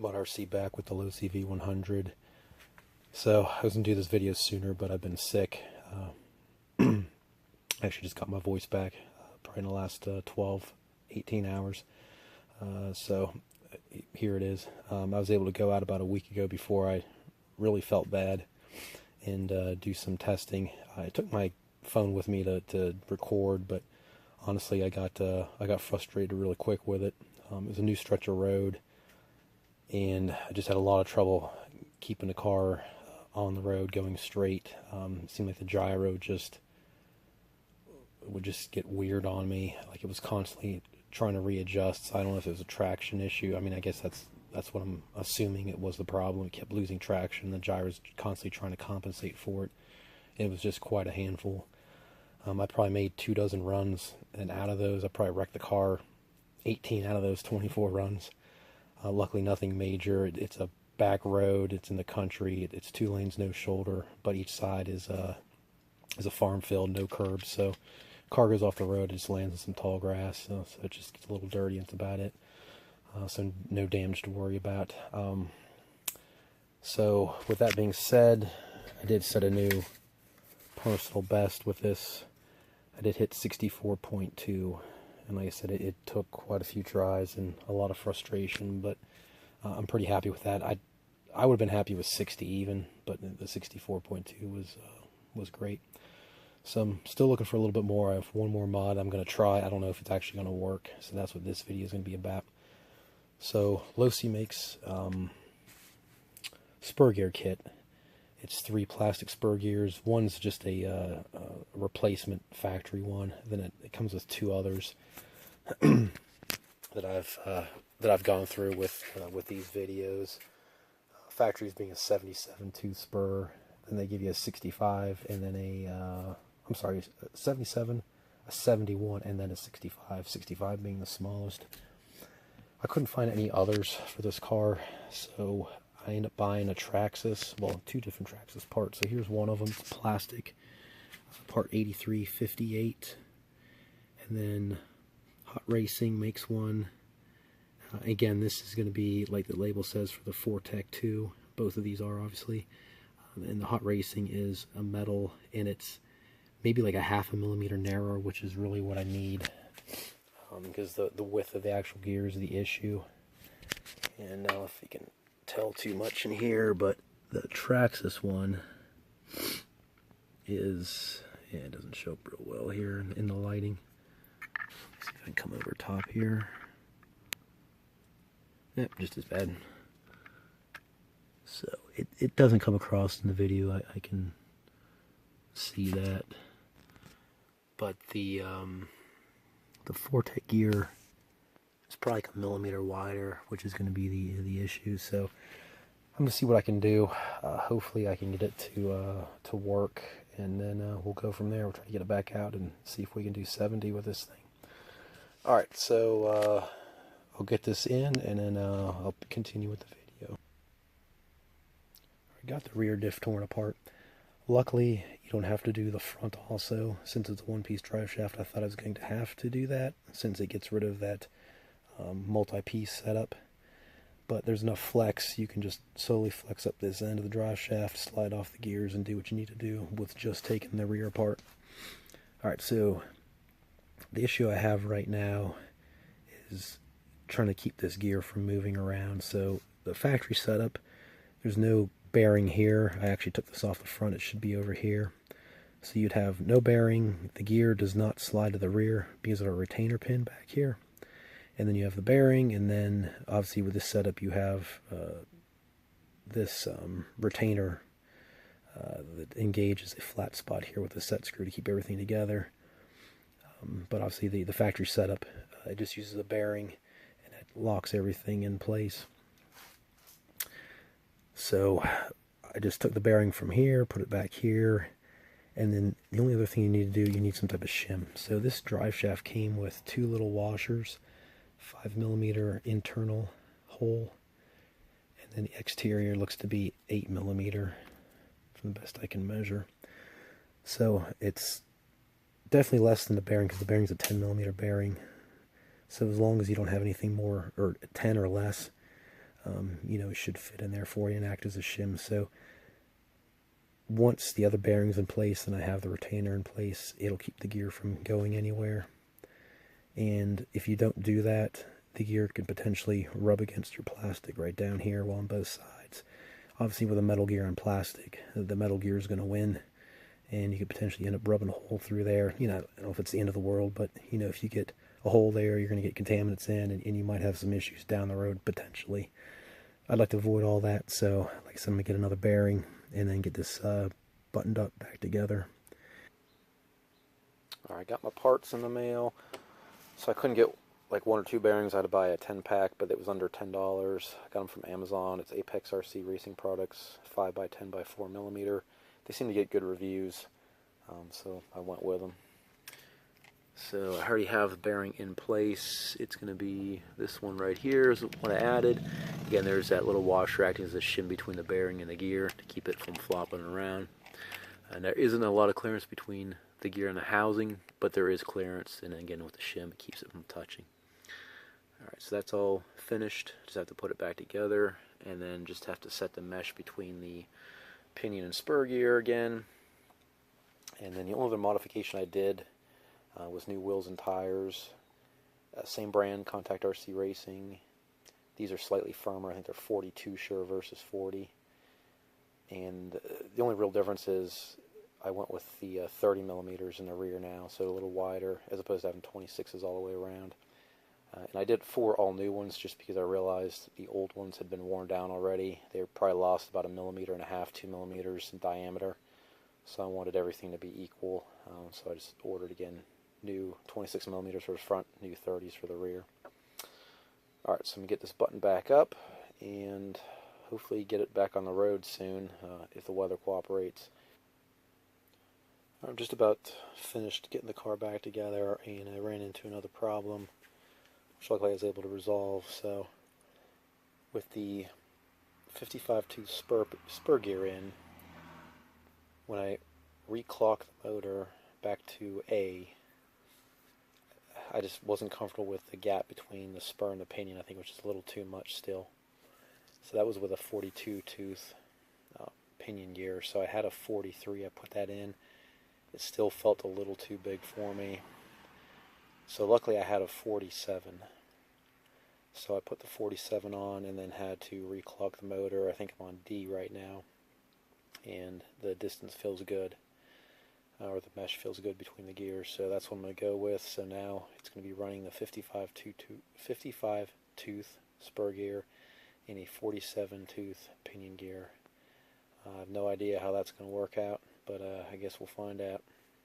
Mud RC back with the Losi V100. So I was going to do this video sooner, but I've been sick. I actually just got my voice back probably in the last 12, 18 hours. So here it is. I was able to go out about a week ago before I really felt bad and do some testing. I took my phone with me to record, but honestly I got frustrated really quick with it. It was a new stretch of road, and I just had a lot of trouble keeping the car on the road going straight. It seemed like the gyro would just get weird on me, like it was constantly trying to readjust. So I don't know if it was a traction issue. I mean, I guess that's what I'm assuming it was the problem. It kept losing traction. The gyro was constantly trying to compensate for it. It was just quite a handful. I probably made 24 runs, and out of those I probably wrecked the car 18 out of those 24 runs. Luckily nothing major. It's a back road, it's in the country, it's 2 lanes, no shoulder, but each side is a farm field, no curbs, so car goes off the road, it just lands in some tall grass, so it just gets a little dirty, and that's about it. So no damage to worry about. So with that being said, I did set a new personal best with this. I did hit 64.2, and like I said, it took quite a few tries and a lot of frustration, but I'm pretty happy with that. I would have been happy with 60 even, but the 64.2 was great. So I'm still looking for a little bit more. I have one more mod I'm going to try. I don't know if it's actually going to work, so that's what this video is going to be about. So Losi makes spur gear kit. It's 3 plastic spur gears. One's just a replacement factory one. Then it comes with 2 others that I've gone through with these videos. Factories being a 77 tooth spur. Then they give you a 65, and then a 77, a 71, and then a 65. 65 being the smallest. I couldn't find any others for this car, so I ended up buying a Traxxas, well, 2 different Traxxas parts. So here's one of them, it's plastic, part 8358, and then Hot Racing makes one. Again, this is going to be, like the label says, for the Fortec 2. Both of these are, obviously. And the Hot Racing is a metal, and it's maybe like a 0.5 millimeter narrower, which is really what I need, because the width of the actual gear is the issue. And now if you can tell too much in here, but the Traxxas one is, yeah, it doesn't show up real well here in the lighting. Let's see if I can come over top here. Yep, just as bad. So it doesn't come across in the video. I can see that, but the Fortec gear is probably like a millimeter wider, which is going to be the issue. So I'm gonna see what I can do. Hopefully I can get it to work, and then we'll go from there. We'll try to get it back out and see if we can do 70 with this thing. All right, so I'll get this in, and then I'll continue with the video. I got the rear diff torn apart. Luckily, you don't have to do the front also. Since it's a one-piece drive shaft, I thought I was going to have to do that, since it gets rid of that multi-piece setup. But there's enough flex, you can just slowly flex up this end of the drive shaft, slide off the gears, and do what you need to do with just taking the rear apart. Alright, so the issue I have right now is trying to keep this gear from moving around. So the factory setup, there's no bearing here. I actually took this off the front. It should be over here. So you'd have no bearing. The gear does not slide to the rear because of a retainer pin back here. And then you have the bearing, and then obviously with this setup you have this retainer that engages a flat spot here with a set screw to keep everything together. But obviously the factory setup, it just uses a bearing, and it locks everything in place. So I just took the bearing from here, put it back here, and then the only other thing you need to do, you need some type of shim. So this drive shaft came with 2 little washers, 5 millimeter internal hole, and then the exterior looks to be 8 millimeter from the best I can measure. So it's definitely less than the bearing, because the bearing's a 10 millimeter bearing. So as long as you don't have anything more, or 10 or less, it should fit in there for you and act as a shim. So once the other bearing's in place and I have the retainer in place, it'll keep the gear from going anywhere. And if you don't do that, the gear can potentially rub against your plastic right down here on both sides. Obviously with a metal gear on plastic, the metal gear is going to win, and you could potentially end up rubbing a hole through there. I don't know if it's the end of the world, but if you get a hole there, you're going to get contaminants in, and you might have some issues down the road potentially. I'd like to avoid all that, so like I said, I'm going to get another bearing and then get this buttoned up back together. Alright, got my parts in the mail. So I couldn't get like 1 or 2 bearings. I had to buy a 10-pack, but it was under $10. I got them from Amazon. It's Apex RC Racing Products, 5x10 by 4 millimeter. They seem to get good reviews, so I went with them. So I already have the bearing in place. It's going to be this one right here is what I added. Again, there's that little washer acting as a shim between the bearing and the gear to keep it from flopping around. And there isn't a lot of clearance between the gear and the housing, but there is clearance, and again with the shim it keeps it from touching. Alright, so that's all finished. Just have to put it back together, and then just have to set the mesh between the pinion and spur gear again. And then the only other modification I did was new wheels and tires. Same brand, Contact RC Racing. These are slightly firmer. I think they're 42 sure versus 40. And the only real difference is I went with the 30 millimeters in the rear now, so a little wider, as opposed to having 26s all the way around. And I did 4 all new ones just because I realized the old ones had been worn down already. They probably lost about 1.5 millimeters, 2 millimeters in diameter. So I wanted everything to be equal. So I just ordered again new 26 millimeters for the front, new 30s for the rear. Alright, so I'm going to get this button back up and hopefully get it back on the road soon if the weather cooperates. I'm just about finished getting the car back together, and I ran into another problem, which luckily I was able to resolve. So with the 55 tooth spur gear in, when I reclock the motor back to A, I just wasn't comfortable with the gap between the spur and the pinion, I think, which is a little too much still. So that was with a 42 tooth pinion gear. So I had a 43, I put that in. It still felt a little too big for me. So luckily I had a 47. So I put the 47 on and then had to reclock the motor. I think I'm on D right now. And the distance feels good. Or the mesh feels good between the gears. So that's what I'm going to go with. So now it's going to be running the 55 tooth spur gear in a 47 tooth pinion gear. I have no idea how that's going to work out, but I guess we'll find out.